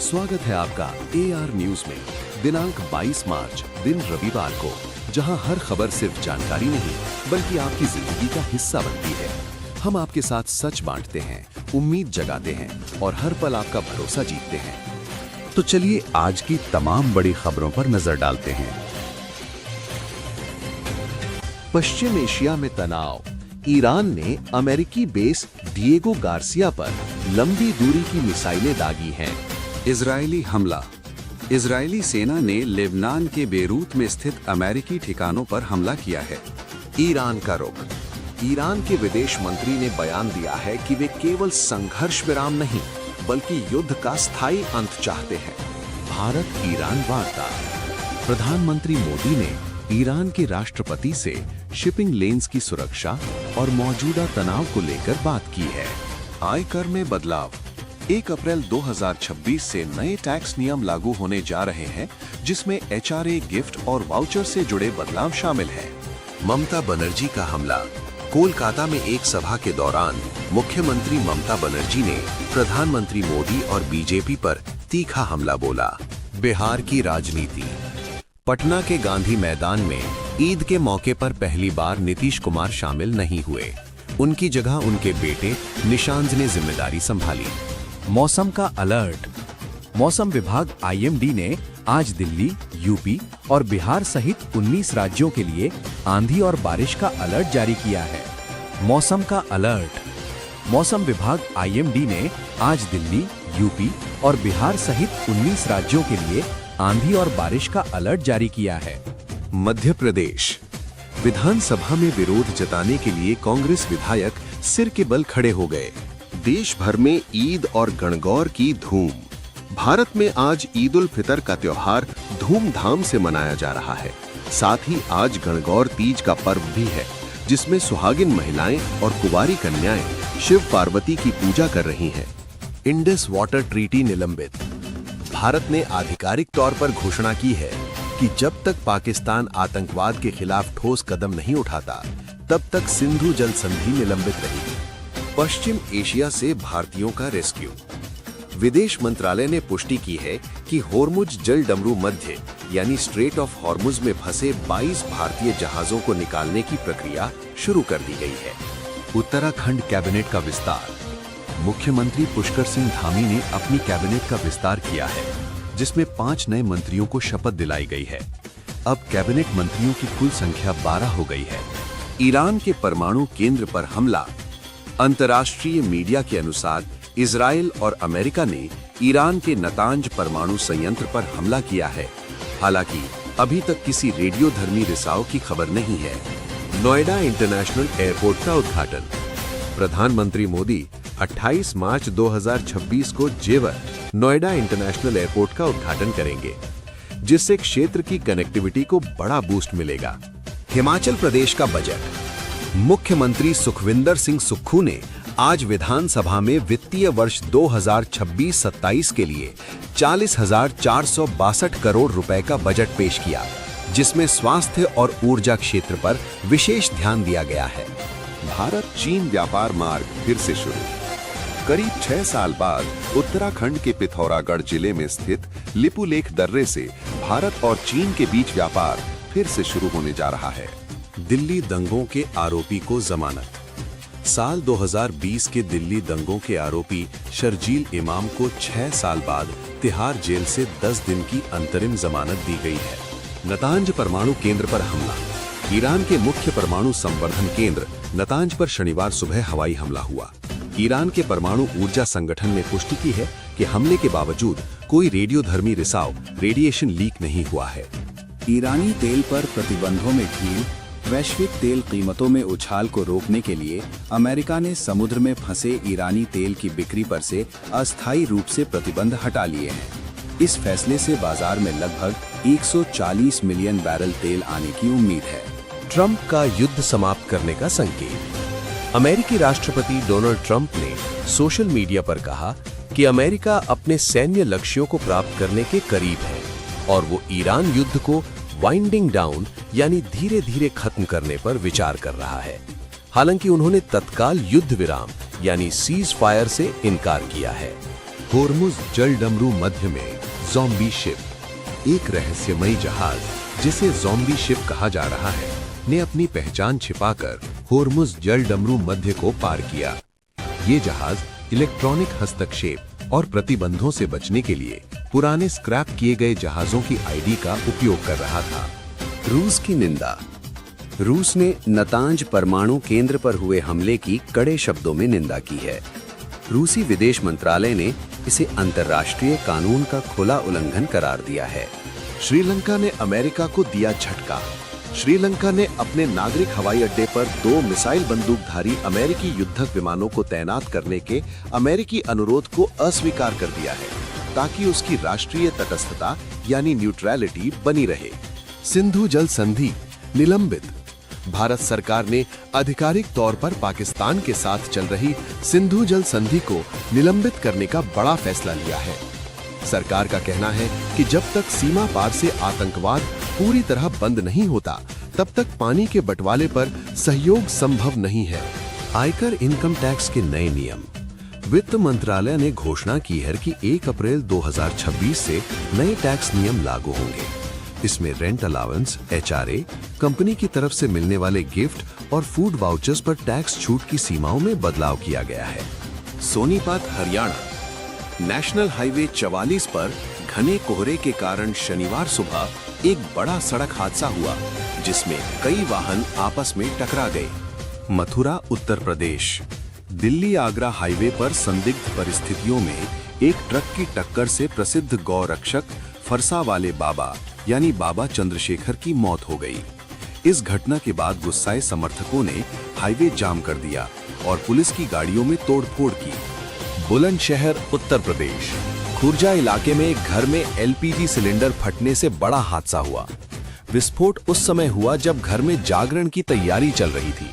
स्वागत है आपका AR न्यूज में। दिनांक 22 मार्च दिन रविवार को, जहां हर खबर सिर्फ जानकारी नहीं बल्कि आपकी जिंदगी का हिस्सा बनती है। हम आपके साथ सच बांटते हैं, उम्मीद जगाते हैं और हर पल आपका भरोसा जीतते हैं। तो चलिए आज की तमाम बड़ी खबरों पर नजर डालते हैं। पश्चिम एशिया में तनाव। ईरान ने अमेरिकी बेस डिएगो गार्सिया पर लंबी दूरी की मिसाइलें दागी हैं। इजरायली हमला। इजरायली सेना ने लेबनान के बेरूत में स्थित अमेरिकी ठिकानों पर हमला किया है। ईरान का रुख। ईरान के विदेश मंत्री ने बयान दिया है कि वे केवल संघर्ष विराम नहीं बल्कि युद्ध का स्थायी अंत चाहते हैं। भारत ईरान वार्ता। प्रधानमंत्री मोदी ने ईरान के राष्ट्रपति से शिपिंग लेन्स की सुरक्षा और मौजूदा तनाव को लेकर बात की है। आयकर में बदलाव। 1 अप्रैल 2026 से नए टैक्स नियम लागू होने जा रहे हैं, जिसमें HRA गिफ्ट और वाउचर से जुड़े बदलाव शामिल हैं। ममता बनर्जी का हमला। कोलकाता में एक सभा के दौरान मुख्यमंत्री ममता बनर्जी ने प्रधानमंत्री मोदी और बीजेपी पर तीखा हमला बोला। बिहार की राजनीति। पटना के गांधी मैदान में ईद के मौके पर पहली बार नीतीश कुमार शामिल नहीं हुए। उनकी जगह उनके बेटे निशांत ने जिम्मेदारी संभाली। मौसम का अलर्ट। मौसम विभाग IMD ने आज दिल्ली, यूपी और बिहार सहित 19 राज्यों के लिए आंधी और बारिश का अलर्ट जारी किया है। मौसम का अलर्ट। मौसम विभाग IMD ने आज दिल्ली, यूपी और बिहार सहित 19 राज्यों के लिए आंधी और बारिश का अलर्ट जारी किया है। मध्य प्रदेश। विधानसभा में विरोध जताने के लिए कांग्रेस विधायक सिर के बल खड़े हो गए। देश भर में ईद और गणगौर की धूम। भारत में आज ईद उल फितर का त्योहार धूमधाम से मनाया जा रहा है। साथ ही आज गणगौर तीज का पर्व भी है, जिसमें सुहागिन महिलाएं और कुंवारी कन्याएं शिव पार्वती की पूजा कर रही हैं। इंडस वाटर ट्रीटी निलंबित। भारत ने आधिकारिक तौर पर घोषणा की है कि जब तक पाकिस्तान आतंकवाद के खिलाफ ठोस कदम नहीं उठाता, तब तक सिंधु जल संधि निलंबित रहेगी। पश्चिम एशिया से भारतीयों का रेस्क्यू। विदेश मंत्रालय ने पुष्टि की है कि होर्मुज जल डमरू मध्य यानी स्ट्रेट ऑफ हॉर्मुज में फंसे 22 भारतीय जहाजों को निकालने की प्रक्रिया शुरू कर दी गई है। उत्तराखंड कैबिनेट का विस्तार। मुख्यमंत्री पुष्कर सिंह धामी ने अपनी कैबिनेट का विस्तार किया है, जिसमें 5 नए मंत्रियों को शपथ दिलाई गई है। अब कैबिनेट मंत्रियों की कुल संख्या 12 हो गई है। ईरान के परमाणु केंद्र पर हमला। अंतर्राष्ट्रीय मीडिया के अनुसार इजराइल और अमेरिका ने ईरान के नतांज परमाणु संयंत्र पर हमला किया है। हालांकि अभी तक किसी रेडियोधर्मी रिसाव की खबर नहीं है। नोएडा इंटरनेशनल एयरपोर्ट का उद्घाटन। प्रधानमंत्री मोदी 28 मार्च 2026 को जेवर नोएडा इंटरनेशनल एयरपोर्ट का उद्घाटन करेंगे, जिससे क्षेत्र की कनेक्टिविटी को बड़ा बूस्ट मिलेगा। हिमाचल प्रदेश का बजट। मुख्यमंत्री सुखविंदर सिंह सुक्खू ने आज विधानसभा में वित्तीय वर्ष 2026-27 के लिए 40,462 करोड़ रुपए का बजट पेश किया, जिसमें स्वास्थ्य और ऊर्जा क्षेत्र पर विशेष ध्यान दिया गया है। भारत चीन व्यापार मार्ग फिर से शुरू। करीब 6 साल बाद उत्तराखंड के पिथौरागढ़ जिले में स्थित लिपुलेख दर्रे से भारत और चीन के बीच व्यापार फिर से शुरू होने जा रहा है। दिल्ली दंगों के आरोपी को जमानत। साल 2020 के दिल्ली दंगों के आरोपी शर्जील इमाम को 6 साल बाद तिहाड़ जेल से 10 दिन की अंतरिम जमानत दी गई है। नतांज परमाणु केंद्र पर हमला। ईरान के मुख्य परमाणु संवर्धन केंद्र नतांज पर शनिवार सुबह हवाई हमला हुआ। ईरान के परमाणु ऊर्जा संगठन ने पुष्टि की है कि हमले के बावजूद कोई रेडियोधर्मी रिसाव रेडिएशन लीक नहीं हुआ है। ईरानी तेल पर प्रतिबंधों में ढील। वैश्विक तेल कीमतों में उछाल को रोकने के लिए अमेरिका ने समुद्र में फंसे ईरानी तेल की बिक्री पर से अस्थायी रूप से प्रतिबंध हटा लिए हैं। इस फैसले से बाजार में लगभग 140 मिलियन बैरल तेल आने की उम्मीद है। ट्रंप का युद्ध समाप्त करने का संकेत। अमेरिकी राष्ट्रपति डोनाल्ड ट्रंप ने सोशल मीडिया पर कहा कि अमेरिका अपने सैन्य लक्ष्यों को प्राप्त करने के करीब है और वो ईरान युद्ध को वाइंडिंग डाउन यानी धीरे धीरे खत्म करने पर विचार कर रहा है। हालांकि उन्होंने तत्काल युद्ध विराम यानी सीज फायर से इनकार किया है। होर्मुज जल डमरू मध्य में ज़ॉम्बी शिप, एक रहस्यमयी जहाज जिसे ज़ॉम्बी शिप कहा जा रहा है, ने अपनी पहचान छिपाकर होर्मुज जल डमरू मध्य को पार किया। ये जहाज इलेक्ट्रॉनिक हस्तक्षेप और प्रतिबंधों से बचने के लिए पुराने स्क्रैप किए गए जहाजों की आईडी का उपयोग कर रहा था। रूस की निंदा। रूस ने नतांज परमाणु केंद्र पर हुए हमले की कड़े शब्दों में निंदा की है। रूसी विदेश मंत्रालय ने इसे अंतर्राष्ट्रीय कानून का खुला उल्लंघन करार दिया है। श्रीलंका ने अमेरिका को दिया झटका। श्रीलंका ने अपने नागरिक हवाई अड्डे पर 2 मिसाइल बंदूकधारी अमेरिकी युद्धक विमानों को तैनात करने के अमेरिकी अनुरोध को अस्वीकार कर दिया है, ताकि उसकी राष्ट्रीय तटस्थता यानी न्यूट्रलिटी बनी रहे। सिंधु जल संधि निलंबित। भारत सरकार ने आधिकारिक तौर पर पाकिस्तान के साथ चल रही सिंधु जल संधि को निलंबित करने का बड़ा फैसला लिया है। सरकार का कहना है कि जब तक सीमा पार से आतंकवाद पूरी तरह बंद नहीं होता, तब तक पानी के बंटवारे पर सहयोग संभव नहीं है। आयकर इनकम टैक्स के नए नियम। वित्त मंत्रालय ने घोषणा की है कि 1 अप्रैल 2026 से नए टैक्स नियम लागू होंगे। इसमें रेंट अलाउंस, HRA, कंपनी की तरफ से मिलने वाले गिफ्ट और फूड वाउचर्स पर टैक्स छूट की सीमाओं में बदलाव किया गया है। सोनीपत, हरियाणा। नेशनल हाईवे 44 पर घने कोहरे के कारण शनिवार सुबह एक बड़ा सड़क हादसा हुआ, जिसमें कई वाहन आपस में टकरा गए। मथुरा, उत्तर प्रदेश। दिल्ली आगरा हाईवे पर संदिग्ध परिस्थितियों में एक ट्रक की टक्कर से प्रसिद्ध गौ रक्षक फरसा वाले बाबा यानी बाबा चंद्रशेखर की मौत हो गई। इस घटना के बाद गुस्साए समर्थकों ने हाईवे जाम कर दिया और पुलिस की गाड़ियों में तोड़फोड़ की। बुलंदशहर, उत्तर प्रदेश। खुर्जा इलाके में एक घर में LPG सिलेंडर फटने से बड़ा हादसा हुआ। विस्फोट उस समय हुआ जब घर में जागरण की तैयारी चल रही थी।